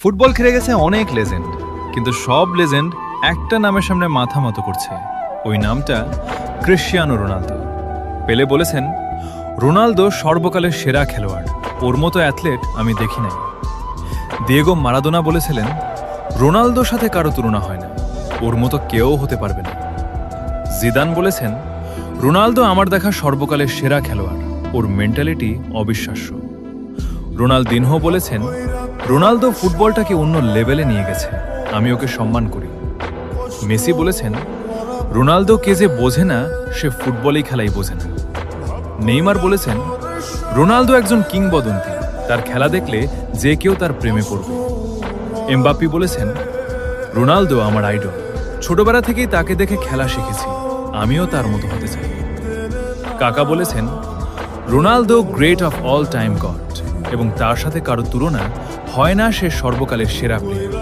Football খেলে গেছে অনেক লেজেন্ড, কিন্তু সব লেজেন্ড একটা নামের সামনে মাথা নত করছে। ওই নামটা ক্রিশ্চিয়ানো রোনালদো। পেলে বলেছেন, রোনালদো সর্বকালের সেরা খেলোয়াড়, ওর মতো অ্যাথলেট আমি দেখি নাই। দিয়েগো মারাদোনা বলেছিলেন, রোনালদোর সাথে কারো তুলনা হয় না, ওর মতো কেউ হতে পারবে না। জিদান বলেছেন, রোনালদো আমার দেখা সর্বকালের সেরা খেলোয়াড়, ওর মেন্টালিটি অবিশ্বাস্য। রোনালদিনহো বলেছেন, রোনালদো ফুটবলটাকে অন্য লেভেলে নিয়ে গেছে, আমি ওকে সম্মান করি। মেসি বলেছেন, রোনালদো কে যে বোঝে না, সে ফুটবলই খেলাই বোঝে না। নেইমার বলেছেন, রোনালদো একজন কিংবদন্তি, তার খেলা দেখলে যে কেউ তার প্রেমে পড়বে। এমবাপ্পি বলেছেন, রোনালদো আমার আইডল, ছোটবেলা থেকেই তাকে দেখে খেলা শিখেছি, আমিও তার মতো হতে চাই। কাকা বলেছেন, Ronaldo great of all time god, এবং তার সাথে কারো তুলনা হয় না, সে সর্বকালের সেরা প্লেয়ার।